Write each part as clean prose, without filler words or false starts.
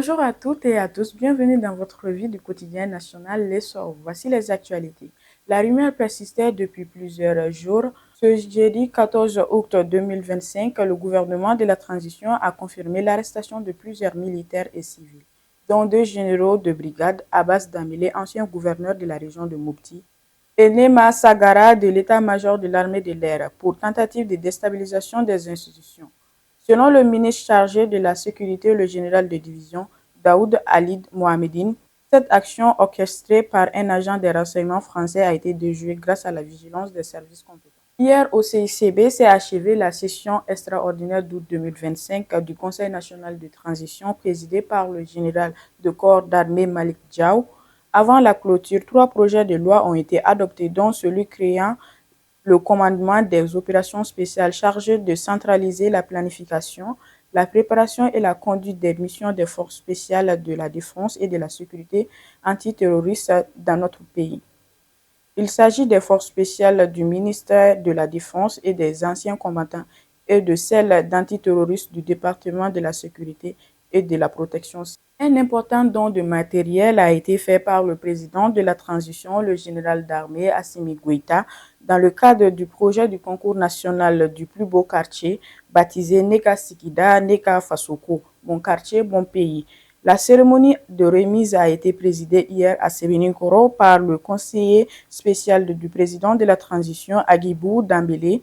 Bonjour à toutes et à tous, bienvenue dans votre revue du quotidien national L'Essor. Voici les actualités. La rumeur persistait depuis plusieurs jours. Ce jeudi 14 août 2025, le gouvernement de la transition a confirmé l'arrestation de plusieurs militaires et civils, dont deux généraux de brigade, Abbas Damile, ancien gouverneur de la région de Mopti, et Nema Sagara de l'état-major de l'armée de l'air, pour tentative de déstabilisation des institutions. Selon le ministre chargé de la Sécurité, le général de division Daoud Alid Mohamedine, cette action orchestrée par un agent des renseignements français a été déjouée grâce à la vigilance des services compétents. Hier, au CICB, s'est achevée la session extraordinaire d'août 2025 du Conseil national de transition présidé par le général de corps d'armée Malik Diaw. Avant la clôture, 3 projets de loi ont été adoptés, dont celui créant le commandement des opérations spéciales chargé de centraliser la planification, la préparation et la conduite des missions des forces spéciales de la défense et de la sécurité antiterroriste dans notre pays. Il s'agit des forces spéciales du ministère de la Défense et des anciens combattants et de celles d'antiterroristes du département de la sécurité et de la protection civile. Un important don de matériel a été fait par le président de la transition, le général d'armée Assimi Goïta, dans le cadre du projet du concours national du plus beau quartier, baptisé Neka Sikida, Neka Fasoko, mon quartier, mon pays. La cérémonie de remise a été présidée hier à Sébinikoro par le conseiller spécial du président de la transition, Agibou Dambélé.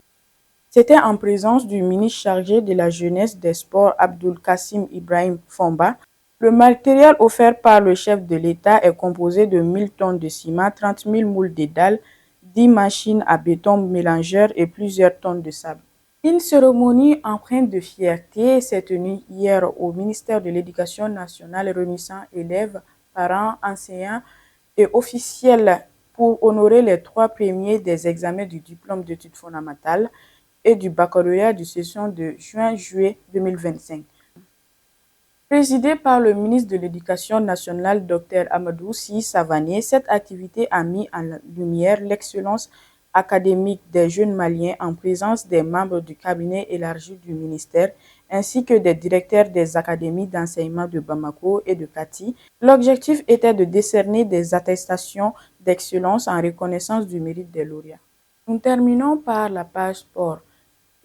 C'était en présence du ministre chargé de la jeunesse des sports, Abdul Kassim Ibrahim Fomba. Le matériel offert par le chef de l'État est composé de 1000 tonnes de ciment, 30 000 moules de dalles, 10 machines à béton mélangeur et plusieurs tonnes de sable. Une cérémonie empreinte de fierté s'est tenue hier au ministère de l'Éducation nationale réunissant élèves, parents, enseignants et officiels pour honorer les 3 premiers des examens du diplôme d'études fondamentales et du baccalauréat de session de juin-juillet 2025. Présidée par le ministre de l'Éducation nationale, Dr Amadou Sy Savané, cette activité a mis en lumière l'excellence académique des jeunes Maliens en présence des membres du cabinet élargi du ministère ainsi que des directeurs des académies d'enseignement de Bamako et de Kati. L'objectif était de décerner des attestations d'excellence en reconnaissance du mérite des lauréats. Nous terminons par la page sport.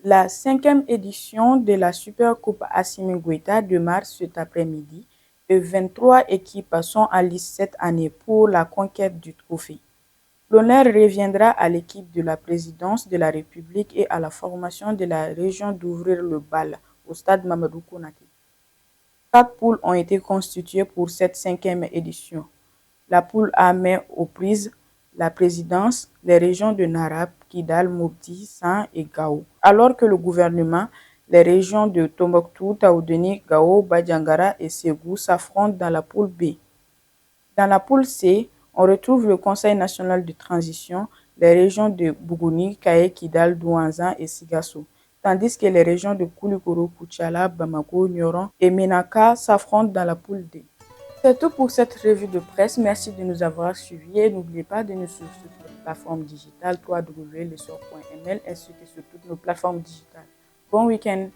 La 5e édition de la Super Coupe Assimi Goïta démarre cet après-midi et 23 équipes sont en lice cette année pour la conquête du trophée. L'honneur reviendra à l'équipe de la présidence de la République et à la formation de la région d'ouvrir le bal au stade Mamadou Konaté. 4 poules ont été constituées pour cette 5e édition. La poule A met aux prises la présidence, les régions de Narap, Kidal, Mopti, San et Gao, alors que le gouvernement, les régions de Tombouctou, Taoudeni, Gao, Badjangara et Ségou s'affrontent dans la poule B. Dans la poule C, on retrouve le Conseil national de transition, les régions de Bougouni, Kaye, Kidal, Douanzan et Sigasso, tandis que les régions de Koulikoro, Koutchala, Bamako, Nyoron et Menaka s'affrontent dans la poule D. C'est tout pour cette revue de presse. Merci de nous avoir suivis et n'oubliez pas de nous suivre sur notre plateforme digitale www.lesor.ml ainsi que sur toutes nos plateformes digitales. Bon week-end!